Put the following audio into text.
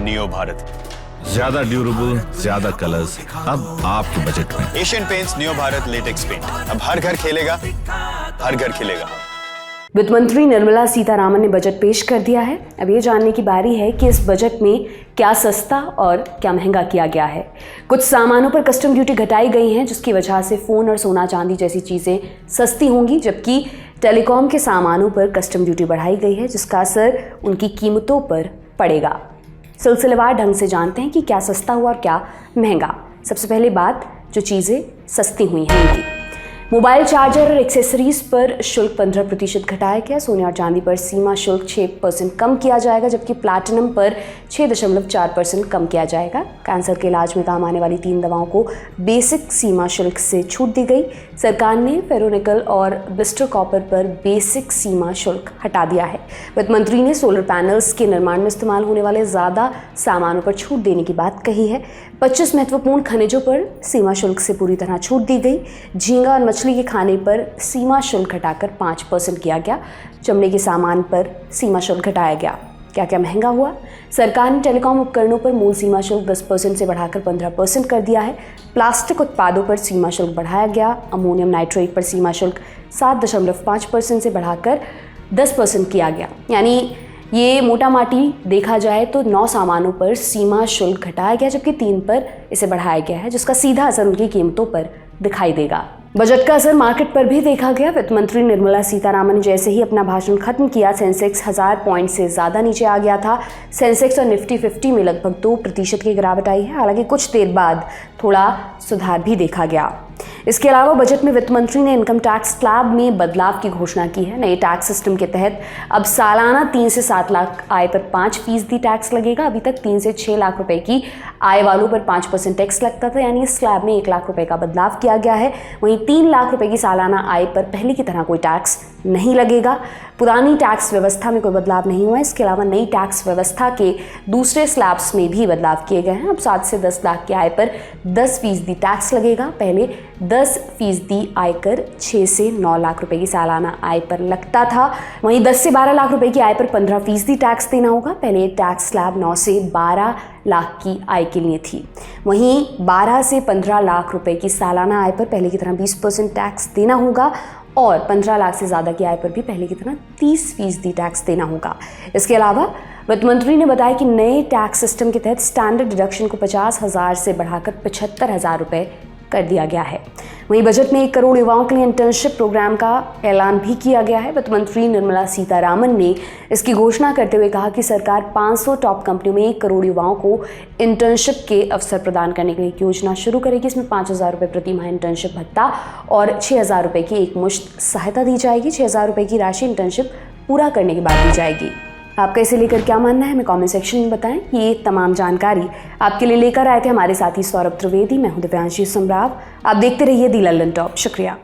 Neo Bharat. ज्यादा durable, ज्यादा colours, अब आपके बजट में। Asian Paints neo Bharat latex paint, अब हर घर खेलेगा, हर घर खिलेगा। वित्त मंत्री निर्मला सीतारामन ने बजट पेश कर दिया है। अब ये जानने की बारी है कि इस बजट में क्या सस्ता और क्या महंगा किया गया है। कुछ सामानों पर कस्टम ड्यूटी घटाई गई है, जिसकी वजह से फ़ोन और सोना चांदी जैसी चीज़ें सस्ती होंगी, जबकि टेलीकॉम के सामानों पर कस्टम ड्यूटी बढ़ाई गई है, जिसका असर उनकी कीमतों पर पड़ेगा। सिलसिलेवार ढंग से जानते हैं कि क्या सस्ता हुआ और क्या महंगा। सबसे पहले बात जो चीज़ें सस्ती हुई हैं उनकी। मोबाइल चार्जर और एक्सेसरीज पर शुल्क 15% घटाया गया। सोने और चांदी पर सीमा शुल्क 6% कम किया जाएगा, जबकि प्लैटिनम पर 6.4% कम किया जाएगा। कैंसर के इलाज में काम आने वाली 3 दवाओं को बेसिक सीमा शुल्क से छूट दी गई। सरकार ने फेरोनिकल और ब्लिस्टर कॉपर पर बेसिक सीमा शुल्क हटा दिया है। वित्त मंत्री ने सोलर पैनल्स के निर्माण में इस्तेमाल होने वाले ज़्यादा सामानों पर छूट देने की बात कही है। 25 महत्वपूर्ण खनिजों पर सीमा शुल्क से पूरी तरह छूट दी गई। झींगा और मछली के खाने पर सीमा शुल्क घटाकर 5% किया गया। चमड़े के सामान पर सीमा शुल्क घटाया गया। क्या क्या महंगा हुआ? सरकार ने टेलीकॉम उपकरणों पर मूल सीमा शुल्क 10% से बढ़ाकर 15% कर दिया है। प्लास्टिक उत्पादों पर सीमा शुल्क बढ़ाया गया। अमोनियम नाइट्रेट पर सीमा शुल्क 7.5% से बढ़ाकर 10% किया गया। यानी ये मोटा माटी देखा जाए तो 9 सामानों पर सीमा शुल्क घटाया गया, जबकि 3 पर इसे बढ़ाया गया है, जिसका सीधा असर उनकी कीमतों पर दिखाई देगा। बजट का असर मार्केट पर भी देखा गया। वित्त मंत्री निर्मला सीतारामन ने जैसे ही अपना भाषण खत्म किया, सेंसेक्स 1000 पॉइंट से ज़्यादा नीचे आ गया था। सेंसेक्स और निफ्टी 50 में लगभग 2% की गिरावट आई है। हालांकि कुछ देर बाद थोड़ा सुधार भी देखा गया। इसके अलावा बजट में वित्त मंत्री ने इनकम टैक्स स्लैब में बदलाव की घोषणा की है। नए टैक्स सिस्टम के तहत अब सालाना 3 से 7 लाख आय पर 5% टैक्स लगेगा। अभी तक 3 से 6 लाख रुपए की आय वालों पर 5% टैक्स लगता था, यानी इस स्लैब में 1 लाख रुपए का बदलाव किया गया है। वहीं 3 लाख रुपए की सालाना आय पर पहले की तरह कोई टैक्स नहीं लगेगा। पुरानी टैक्स व्यवस्था में कोई बदलाव नहीं हुआ है। इसके अलावा नई टैक्स व्यवस्था के दूसरे स्लैब्स में भी बदलाव किए गए हैं। अब 7 से 10 लाख की आय पर 10% टैक्स लगेगा। पहले 10% आयकर 6 से 9 लाख रुपए की सालाना आय पर लगता था। वहीं 10 से 12 लाख रुपए की आय पर 15% टैक्स देना होगा। पहले टैक्स स्लैब 9 से 12 लाख की आय के लिए थी। वहीं 12 से 15 लाख रुपए की सालाना आय पर पहले की तरह 20% टैक्स देना होगा और 15 लाख से ज़्यादा की आय पर भी पहले की तरह 30% टैक्स देना होगा। इसके अलावा वित्त मंत्री ने बताया कि नए टैक्स सिस्टम के तहत स्टैंडर्ड डिडक्शन को 50,000 से बढ़ाकर 75,000 रुपये कर दिया गया है। वहीं बजट में 1 करोड़ युवाओं के लिए इंटर्नशिप प्रोग्राम का ऐलान भी किया गया है। वित्त मंत्री निर्मला सीतारामन ने इसकी घोषणा करते हुए कहा कि सरकार 500 टॉप कंपनियों में 1 करोड़ युवाओं को इंटर्नशिप के अवसर प्रदान करने के लिए एक योजना शुरू करेगी। इसमें 5,000 रुपये प्रति माह इंटर्नशिप भत्ता और 6,000 रुपये की एक मुश्त सहायता दी जाएगी। 6,000 रुपये की राशि इंटर्नशिप पूरा करने के बाद दी जाएगी। आपका इसे लेकर क्या मानना है, हमें कमेंट सेक्शन में बताएं। ये तमाम जानकारी आपके लिए लेकर आए थे हमारे साथी सौरभ त्रिवेदी। मैं हूं दिव्यांशी सम्राव। आप देखते रहिए दी लल्लन टॉप। शुक्रिया।